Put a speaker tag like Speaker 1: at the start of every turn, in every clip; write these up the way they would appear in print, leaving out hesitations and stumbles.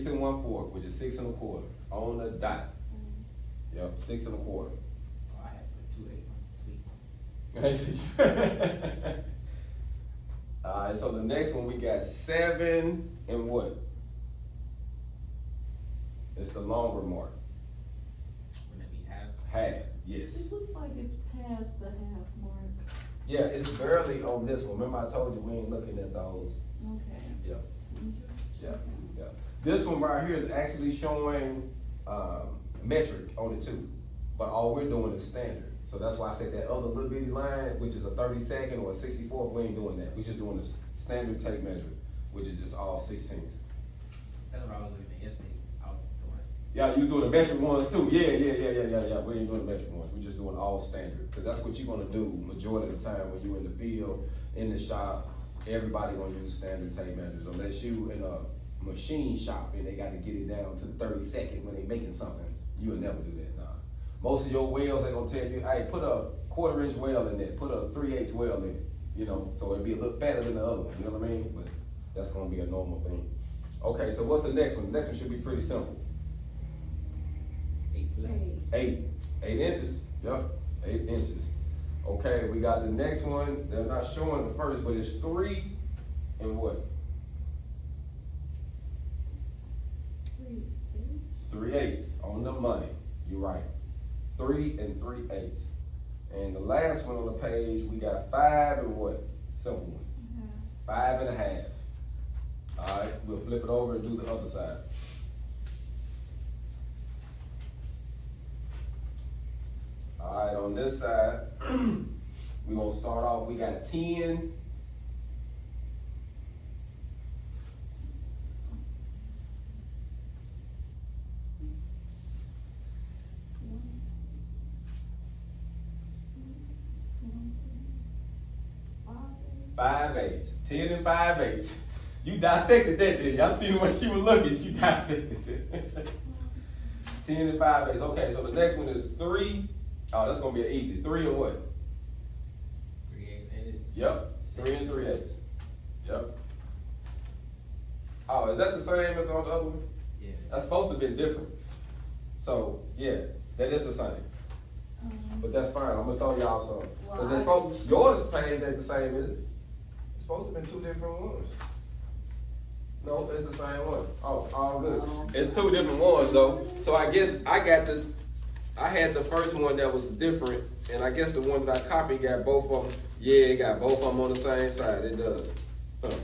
Speaker 1: 6 1/4, which is 6 1/4 on the dot. Yep, 6 1/4.
Speaker 2: Oh, I had to put 2 8 on the tweet.
Speaker 1: Alright, so the next one we got 7 and what? It's the longer mark.
Speaker 2: Wouldn't it be half?
Speaker 1: Half, yes.
Speaker 3: It looks like it's past the half mark.
Speaker 1: Yeah, it's barely on this one. Remember I told you we ain't looking at those.
Speaker 3: Okay.
Speaker 1: Yeah,
Speaker 3: I'm just
Speaker 1: yeah,
Speaker 3: checking.
Speaker 1: yeah. This one right here is actually showing metric on it too, but all we're doing is standard. So that's why I said that other little bitty line, which is a 32nd or a 64th, we ain't doing that. We just doing the standard tape measure, which is just all 16s.
Speaker 2: That's what I was looking at yesterday. I was doing it.
Speaker 1: Yeah, you doing the metric ones too. Yeah. We ain't doing the metric ones. We just doing all standard. Cause that's what you're gonna do majority of the time when you in the field, in the shop. Everybody gonna use standard tape measures unless you in a machine shop and they gotta get it down to the 32nd when they making something. You would never do that, nah. Most of your wells, they gonna tell you, hey, put a 1/4 inch well in there, put a 3/8 well in it, you know, so it'll be a little fatter than the other one, you know what I mean? But that's gonna be a normal thing. Okay, so what's the next one? The next one should be pretty simple.
Speaker 2: 8 foot.
Speaker 1: 8 inches, yep, 8 inches. Okay, we got the next one, they're not showing the first, but it's 3 and what? 3/8 on the money, you're right. 3 3/8. And the last one on the page, we got 5 and what? Simple one. 5 1/2. All right, we'll flip it over and do the other side. All right, on this side, we're gonna start off, we got 10. Five eighths, 10 and 5/8. You dissected that, didn't you? I see the way she was looking, she dissected it. 10 and 5/8. Okay, so the next one is 3. Oh, that's gonna be an easy. 3 and what?
Speaker 2: 3/8 ended.
Speaker 1: Yep, 3 and 3/8. Yep. Oh, is that the same as on the other one?
Speaker 2: Yeah.
Speaker 1: That's supposed to be different. So, yeah, that is the same. But that's fine, I'm gonna throw y'all some. Cause then folks, yours page ain't the same, is it? It's supposed to be 2 different ones. No, it's the same one. Oh, all good. It's 2 different ones though. So I guess I had the first one that was different, and I guess the one that I copied got both of them. Yeah, it got both of them on the same side, it does. Huh.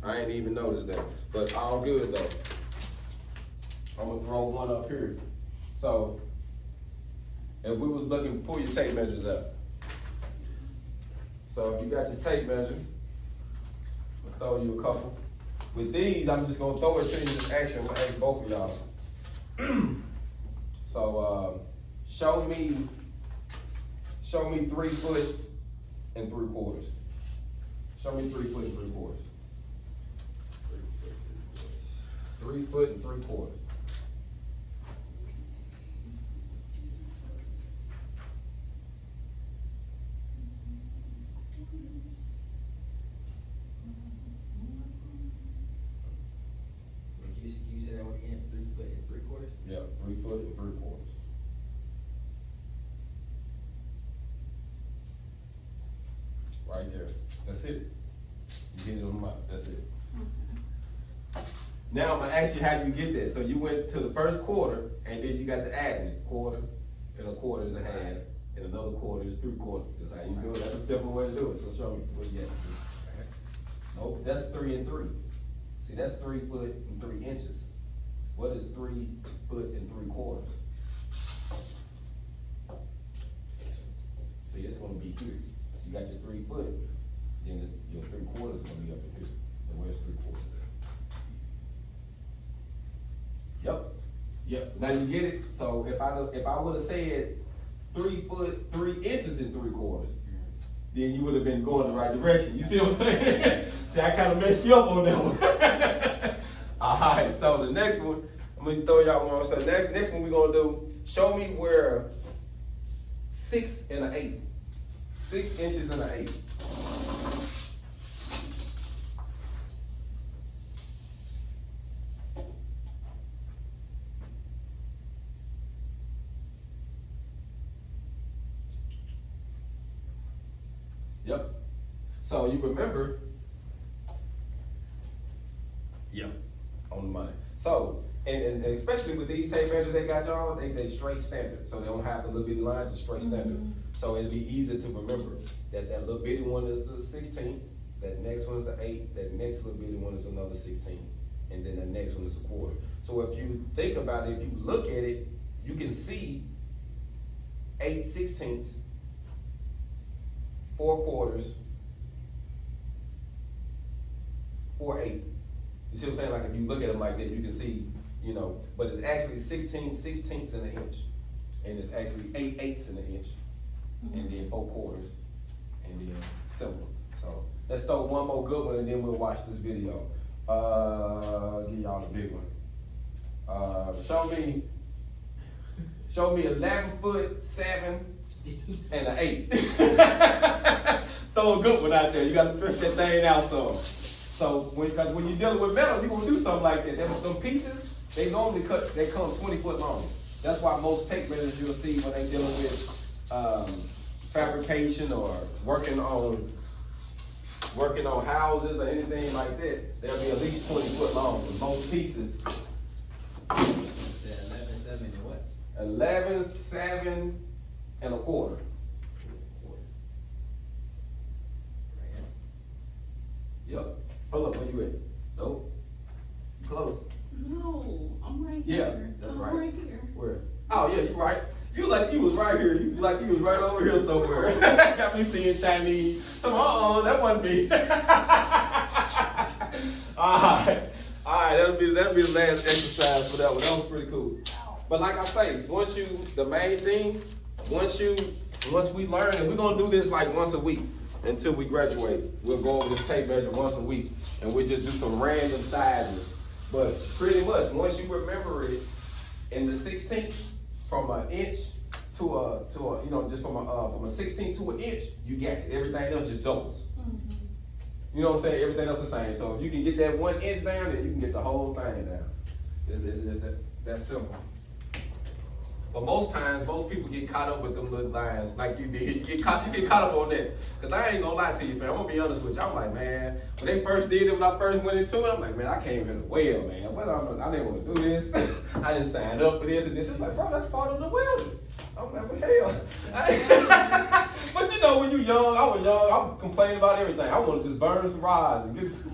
Speaker 1: I ain't even noticed that, but all good though. I'm gonna throw one up here. So, if we was looking, pull your tape measures up. So if you got your tape measure, I'll throw you a couple. With these, I'm just gonna throw it to you in action. I'm gonna ask both of y'all. So show me 3 foot and 3/4. Show me 3 foot and 3/4. 3 foot and 3/4.
Speaker 2: You said that one again, 3 foot and 3/4?
Speaker 1: Yeah, 3 foot and 3/4. Right there. That's it. You hit it on the mouth. That's it. Now I'm gonna ask you how you get that. So you went to the first quarter, and then you got to add it. 1/4, and 1/4 is 1/2, and another 1/4 is 3/4. That's how you do it. That's a simple way to do it. So show me what you got. Nope, that's 3 and 3. See, that's 3 foot and 3 inches. What is 3 foot and 3/4? See, it's gonna be here. You got your 3 foot, then your 3/4 is gonna be up in here. So where's 3/4? Yep. Now you get it. So if I would have said 3 foot 3 inches and 3/4, then you would have been going the right direction. You see what I'm saying? See, I kind of messed you up on that one. All right. So the next one, I'm gonna throw y'all one. So next one we're gonna do. Show me where 6 and 1/8. 6 inches and 1/8. So you remember, yeah, on the money. So, and especially with these tape measures they got y'all, they straight standard. So they don't have the little bitty lines, just straight standard. So it'd be easy to remember that that little bitty one is the 16, that next one is the 8, that next little bitty one is another 16, and then the next one is a quarter. So if you think about it, if you look at it, you can see 8/16, 4 quarters, 4/8. You see what I'm saying? Like if you look at them like that, you can see, you know, but it's actually 16/16 in an inch. And it's actually 8/8 in an inch. And then 4 quarters. And then simple. So let's throw one more good one and then we'll watch this video. Give y'all the big one. Show me 11'7" and an 8. Throw a good one out there. You gotta stretch that thing out some. So because when you're dealing with metal, you're gonna do something like that. Them pieces, they normally they come 20 foot long. That's why most tape measures you'll see when they dealing with fabrication or working on houses or anything like that, they'll be at least 20 foot long. With most pieces.
Speaker 2: 11/7 and what?
Speaker 1: 11/7 and a quarter. Yep. Hold up, where you at? Nope. You close.
Speaker 3: No, I'm right
Speaker 1: Yeah,
Speaker 3: here.
Speaker 1: that's
Speaker 3: I'm
Speaker 1: right.
Speaker 3: right here.
Speaker 1: Where? Oh yeah, you right. You like you was right here. You like you was right over here somewhere. Got me seeing Chinese. So that wasn't me. Alright, that'll be the last exercise for that one. That was pretty cool. But like I say, once we learn, and we're gonna do this like once a week until we graduate. We'll go over this tape measure once a week, and we'll just do some random sizes. But pretty much, once you remember it in the 16th, from an inch to a you know, just from a 16th to an inch, you got it. Everything else just doubles. You know what I'm saying? Everything else is the same. So if you can get that 1 inch down, then you can get the whole thing down. It's that simple. But most times, most people get caught up with them little lines like you did. You get caught up on that. Cause I ain't gonna lie to you, fam. I'm gonna be honest with you. I'm like, man, when they first did it, when I first went into it, I'm like, man, I came in the well, man. I didn't want to do this. I didn't sign up for this and this. It's like, bro, that's part of the welding. I'm like, well, hell. But you know, when you young, I was young, I was complaining about everything. I want to just burn some rods and get some